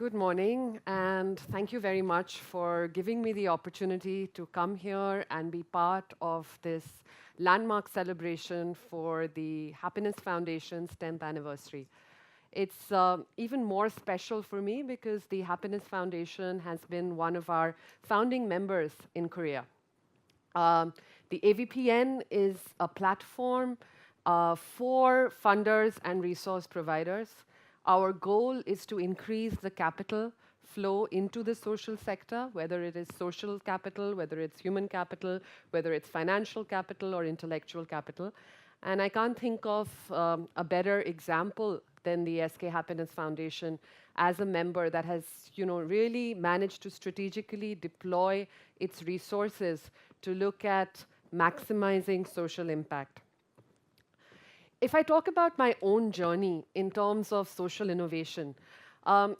Good morning, and thank you very much for giving me the opportunity to come here and be part of this landmark celebration for the Happiness Foundation's 10th anniversary. It's even more special for me because the Happiness Foundation has been one of our founding members in Korea. The AVPN is a platform for funders and resource providers. Our goal is to increase the capital flow into the social sector, whether it is social capital, whether it's human capital, whether it's financial capital or intellectual capital. And I can't think of a better example than the SK Happiness Foundation as a member that has, really managed to strategically deploy its resources to look at maximizing social impact. If I talk about my own journey in terms of social innovation,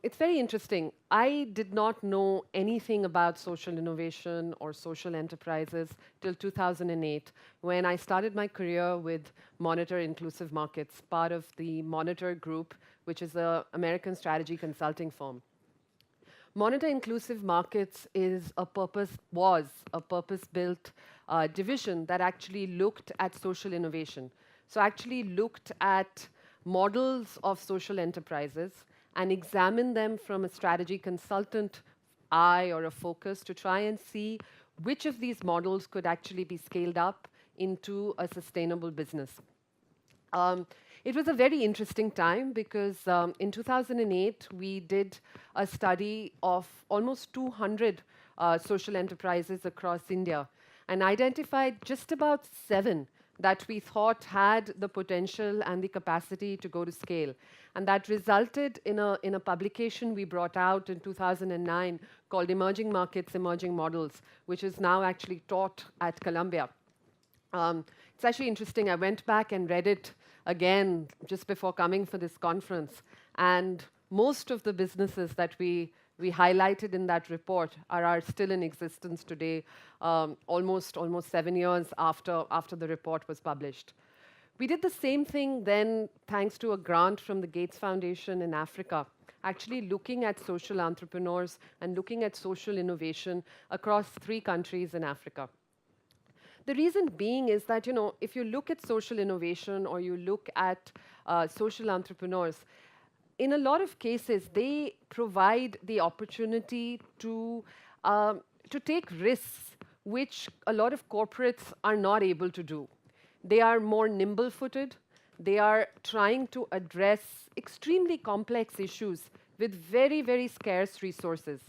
it's very interesting. I did not know anything about social innovation or social enterprises till 2008, when I started my career with Monitor Inclusive Markets, part of the Monitor Group, which is an American strategy consulting firm. Monitor Inclusive Markets was a purpose-built division that actually looked at social innovation. So actually looked at models of social enterprises and examined them from a strategy consultant eye or a focus to try and see which of these models could actually be scaled up into a sustainable business. It was a very interesting time because in 2008, we did a study of almost 200 social enterprises across India and identified just about 7 that we thought had the potential and the capacity to go to scale. And that resulted in a publication we brought out in 2009 called Emerging Markets, Emerging Models, which is now actually taught at Columbia. It's actually interesting. I went back and read it again just before coming for this conference. And most of the businesses that we highlighted in that report are still in existence today, almost 7 years after the report was published. We did the same thing then, thanks to a grant from the Gates Foundation in Africa, actually looking at social entrepreneurs and looking at social innovation across 3 countries in Africa. The reason being is that, if you look at social innovation or you look at social entrepreneurs, in a lot of cases, they provide the opportunity to take risks, which a lot of corporates are not able to do. They are more nimble-footed. They are trying to address extremely complex issues with very, very scarce resources.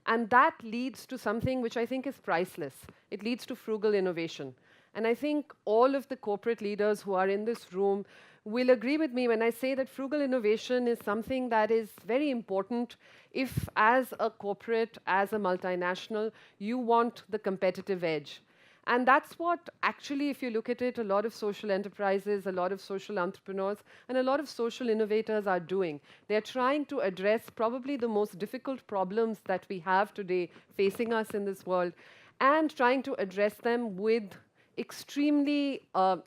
And that leads to something which I think is priceless. It leads to frugal innovation. And I think all of the corporate leaders who are in this room will agree with me when I say that frugal innovation is something that is very important if, as a corporate, as a multinational, you want the competitive edge. And that's what actually, if you look at it, a lot of social enterprises, a lot of social entrepreneurs, and a lot of social innovators are doing. They're trying to address probably the most difficult problems that we have today facing us in this world, and trying to address them with extremely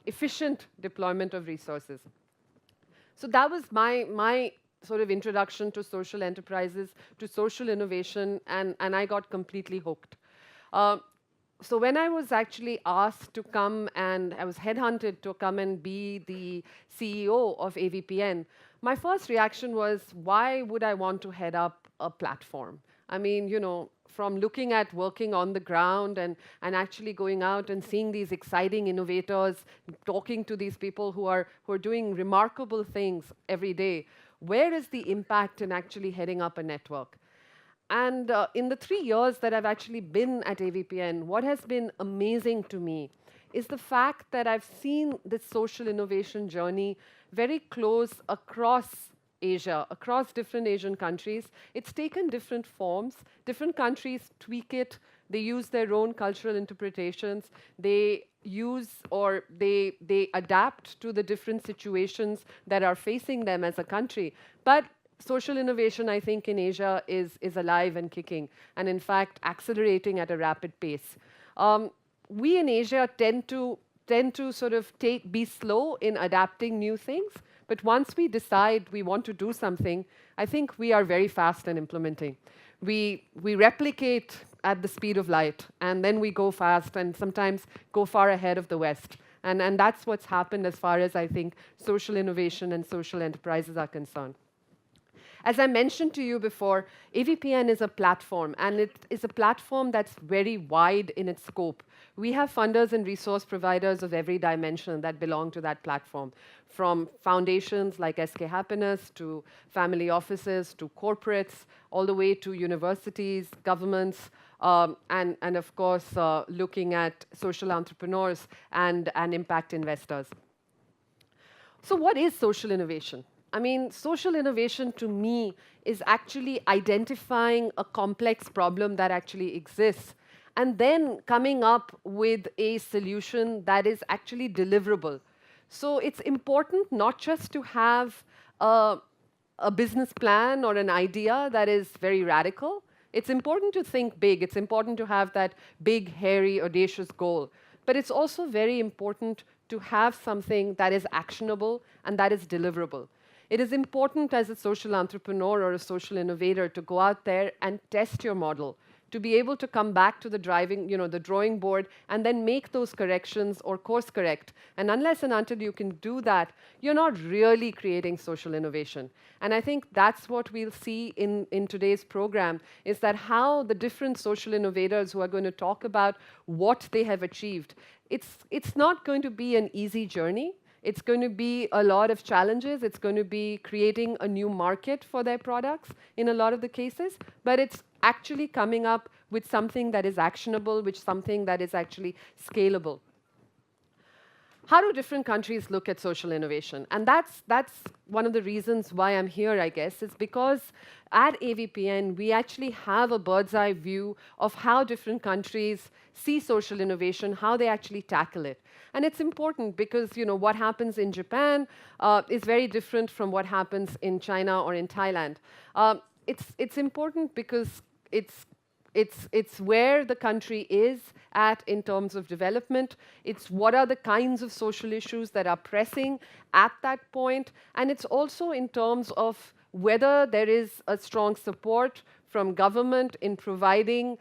efficient deployment of resources. So that was my sort of introduction to social enterprises, to social innovation, and I got completely hooked. So when I was actually asked to come, and I was headhunted to come and be the CEO of AVPN, my first reaction was, why would I want to head up a platform? I mean, from looking at working on the ground and actually going out and seeing these exciting innovators, talking to these people who are doing remarkable things every day, where is the impact in actually heading up a network? And in the 3 years that I've actually been at AVPN, what has been amazing to me is the fact that I've seen this social innovation journey very close across Asia, across different Asian countries. It's taken different forms. Different countries tweak it. They use their own cultural interpretations. They use or they adapt to the different situations that are facing them as a country. But social innovation, I think, in Asia is alive and kicking, and in fact, accelerating at a rapid pace. We in Asia tend to sort of be slow in adapting new things, But once we decide we want to do something, I think we are very fast in implementing. We replicate at the speed of light, and then we go fast and sometimes go far ahead of the West. And that's what's happened as far as I think social innovation and social enterprises are concerned. As I mentioned to you before, AVPN is a platform, and it is a platform that's very wide in its scope. We have funders and resource providers of every dimension that belong to that platform, from foundations like SK Happiness, to family offices, to corporates, all the way to universities, governments, and of course, looking at social entrepreneurs and impact investors. So what is social innovation? I mean, social innovation to me is actually identifying a complex problem that actually exists and then coming up with a solution that is actually deliverable. So it's important not just to have a business plan or an idea that is very radical. It's important to think big. It's important to have that big, hairy, audacious goal. But it's also very important to have something that is actionable and that is deliverable. It is important as a social entrepreneur or a social innovator to go out there and test your model, to be able to come back to the drawing board and then make those corrections or course correct. And unless and until you can do that, you're not really creating social innovation. And I think that's what we'll see in today's program, is that how the different social innovators who are going to talk about what they have achieved, it's not going to be an easy journey. It's going to be a lot of challenges. It's going to be creating a new market for their products in a lot of the cases, but it's actually coming up with something that is actionable, something that is actually scalable. How do different countries look at social innovation? And that's one of the reasons why I'm here, I guess, is because at AVPN, we actually have a bird's eye view of how different countries see social innovation, how they actually tackle it. And it's important because what happens in Japan is very different from what happens in China or in Thailand. It's important because it's where the country is at in terms of development. It's what are the kinds of social issues that are pressing at that point. And it's also in terms of whether there is a strong support from government in providing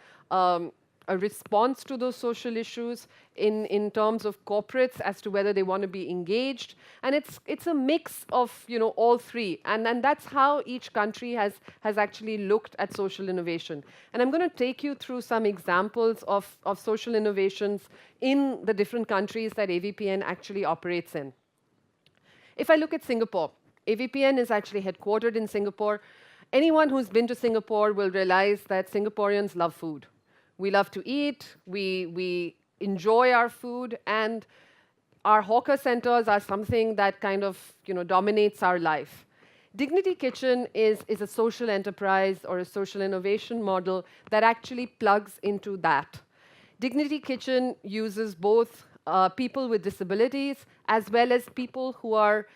a response to those social issues in terms of corporates as to whether they want to be engaged. And it's a mix of all three. And that's how each country has actually looked at social innovation. And I'm going to take you through some examples of social innovations in the different countries that AVPN actually operates in. If I look at Singapore, AVPN is actually headquartered in Singapore. Anyone who's been to Singapore will realize that Singaporeans love food. We love to eat, we enjoy our food, and our hawker centers are something that kind of dominates our life. Dignity Kitchen is a social enterprise or a social innovation model that actually plugs into that. Dignity Kitchen uses both people with disabilities as well as people who are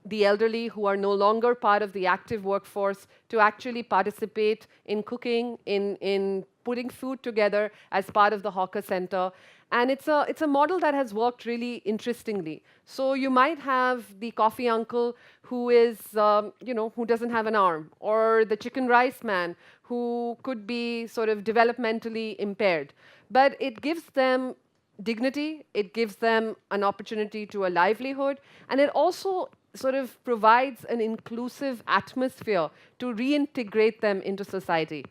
the elderly, who are no longer part of the active workforce, to actually participate in cooking, in putting food together as part of the hawker center. And it's a model that has worked really interestingly. So you might have the coffee uncle who is, who doesn't have an arm, or the chicken rice man who could be sort of developmentally impaired. But it gives them dignity, it gives them an opportunity to a livelihood, and it also sort of provides an inclusive atmosphere to reintegrate them into society.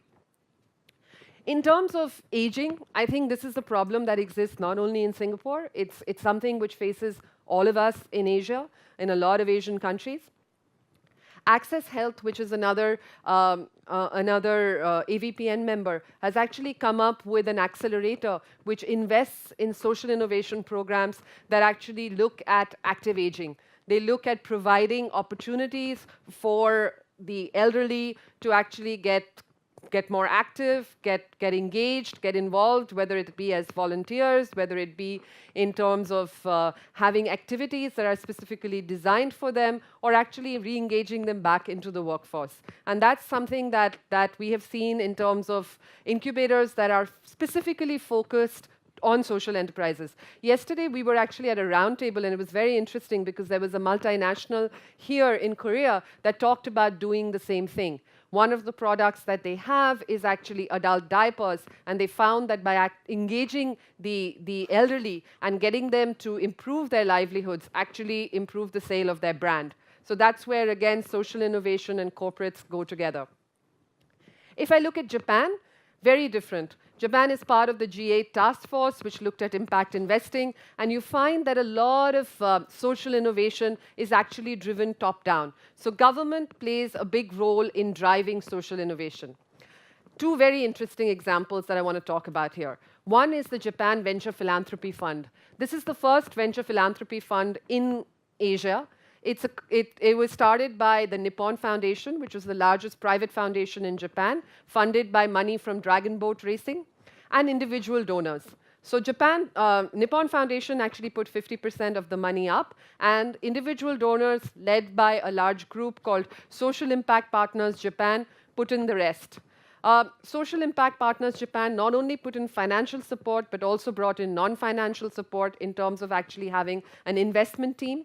In terms of aging, I think this is a problem that exists not only in Singapore, it's something which faces all of us in Asia, in a lot of Asian countries. Access Health, which is another AVPN member, has actually come up with an accelerator which invests in social innovation programs that actually look at active aging. They look at providing opportunities for the elderly to actually get more active, get engaged, get involved, whether it be as volunteers, whether it be in terms of having activities that are specifically designed for them, or actually re-engaging them back into the workforce. And that's something that we have seen in terms of incubators that are specifically focused on social enterprises. Yesterday, we were actually at a roundtable, and it was very interesting because there was a multinational here in Korea that talked about doing the same thing. One of the products that they have is actually adult diapers, and they found that by engaging the elderly and getting them to improve their livelihoods, actually improve the sale of their brand. So that's where, again, social innovation and corporates go together. If I look at Japan, very different. Japan is part of the G8 task force, which looked at impact investing, and you find that a lot of social innovation is actually driven top-down. So government plays a big role in driving social innovation. Two very interesting examples that I want to talk about here. One is the Japan Venture Philanthropy Fund. This is the first venture philanthropy fund in Asia. It was started by the Nippon Foundation, which was the largest private foundation in Japan, funded by money from Dragon Boat Racing, and individual donors. So Nippon Foundation actually put 50% of the money up, and individual donors, led by a large group called Social Impact Partners Japan, put in the rest. Social Impact Partners Japan not only put in financial support, but also brought in non-financial support in terms of actually having an investment team.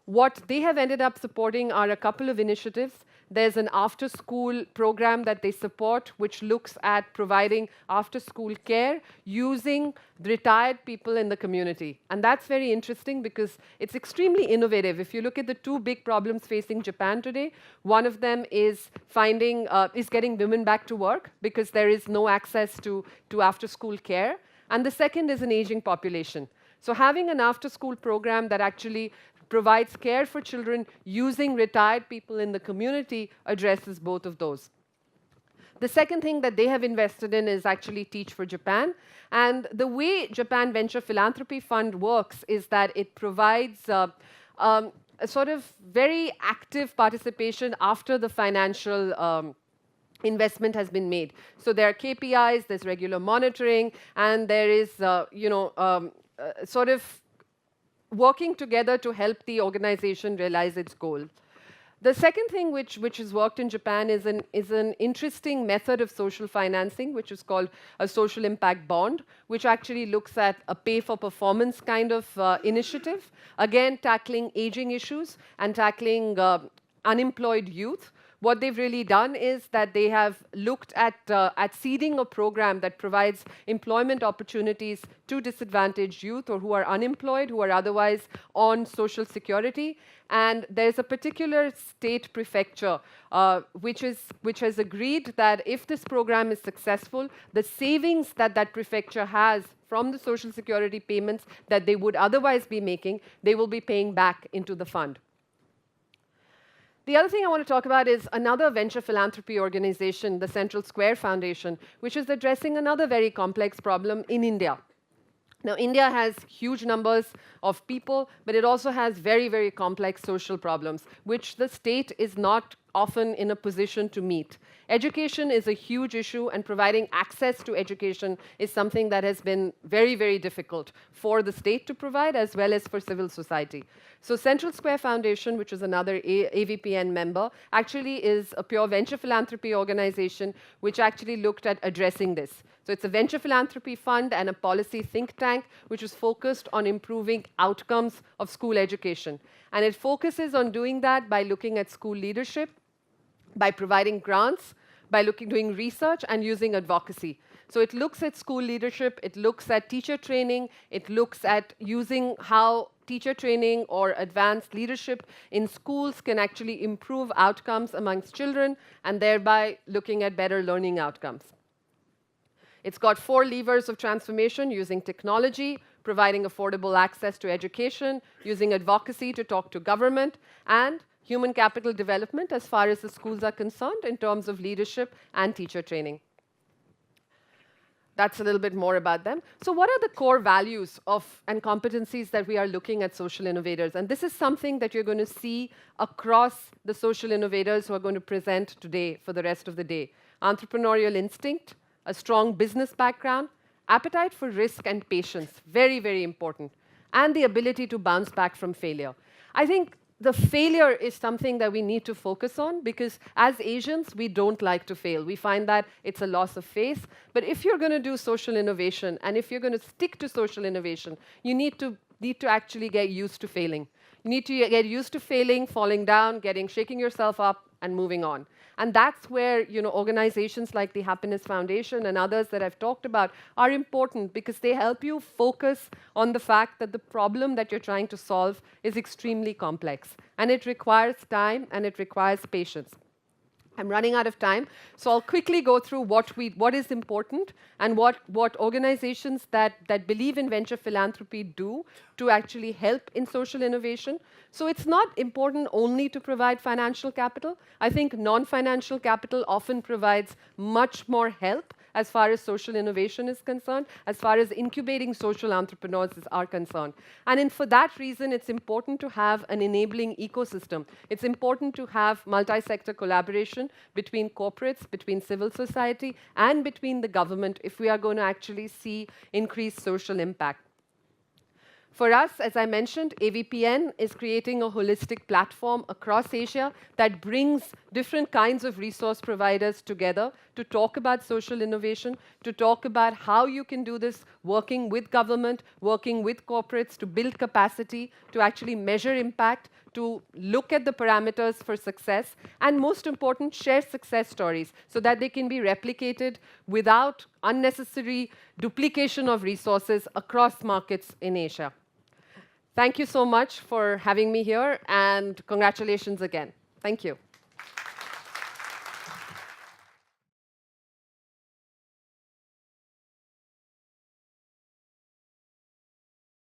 What they have ended up supporting are a couple of initiatives. There's an after-school program that they support, which looks at providing after-school care using retired people in the community. And that's very interesting because it's extremely innovative. If you look at the two big problems facing Japan today, one of them is getting women back to work because there is no access to after-school care. And the second is an aging population. So having an after-school program that actually provides care for children using retired people in the community addresses both of those. The second thing that they have invested in is actually Teach for Japan. And the way Japan Venture Philanthropy Fund works is that it provides a sort of very active participation after the financial investment has been made. So there are KPIs, there's regular monitoring, and there is, sort of working together to help the organization realize its goal. The second thing which has worked in Japan is an interesting method of social financing, which is called a social impact bond, which actually looks at a pay-for-performance kind of initiative, again tackling aging issues and tackling unemployed youth. What they've really done is that they have looked at seeding a program that provides employment opportunities to disadvantaged youth or who are unemployed, who are otherwise on social security. And there's a particular state prefecture which has agreed that if this program is successful, the savings that prefecture has from the social security payments that they would otherwise be making, they will be paying back into the fund. The other thing I want to talk about is another venture philanthropy organization, the Central Square Foundation, which is addressing another very complex problem in India. Now, India has huge numbers of people, but it also has very, very complex social problems, which the state is not often in a position to meet. Education is a huge issue, and providing access to education is something that has been very, very difficult for the state to provide as well as for civil society. So Central Square Foundation, which is another AVPN member, actually is a pure venture philanthropy organization which actually looked at addressing this. So it's a venture philanthropy fund and a policy think tank which is focused on improving outcomes of school education. And it focuses on doing that by looking at school leadership, by providing grants, by doing research and using advocacy. So it looks at school leadership, it looks at teacher training, it looks at using how teacher training or advanced leadership in schools can actually improve outcomes amongst children and thereby looking at better learning outcomes. It's got 4 levers of transformation: using technology, providing affordable access to education, using advocacy to talk to government, and human capital development as far as the schools are concerned in terms of leadership and teacher training. That's a little bit more about them. So what are the core values and competencies that we are looking at social innovators? And this is something that you're going to see across the social innovators who are going to present today for the rest of the day. Entrepreneurial instinct, a strong business background, appetite for risk and patience, very, very important, and the ability to bounce back from failure. I think the failure is something that we need to focus on, because as Asians, we don't like to fail. We find that it's a loss of face. But if you're going to do social innovation, and if you're going to stick to social innovation, you need to actually get used to failing. You need to get used to failing, falling down, shaking yourself up, and moving on. And that's where, organizations like the Happiness Foundation and others that I've talked about are important, because they help you focus on the fact that the problem that you're trying to solve is extremely complex. And it requires time, and it requires patience. I'm running out of time, so I'll quickly go through what is important and what organizations that believe in venture philanthropy do to actually help in social innovation. So it's not important only to provide financial capital. I think non-financial capital often provides much more help as far as social innovation is concerned, as far as incubating social entrepreneurs are concerned. And for that reason, it's important to have an enabling ecosystem. It's important to have multi-sector collaboration between corporates, between civil society, and between the government if we are going to actually see increased social impact. For us, as I mentioned, AVPN is creating a holistic platform across Asia that brings different kinds of resource providers together to talk about social innovation, to talk about how you can do this working with government, working with corporates to build capacity, to actually measure impact, to look at the parameters for success, and most important, share success stories so that they can be replicated without unnecessary duplication of resources across markets in Asia. Thank you so much for having me here, and congratulations again. Thank you.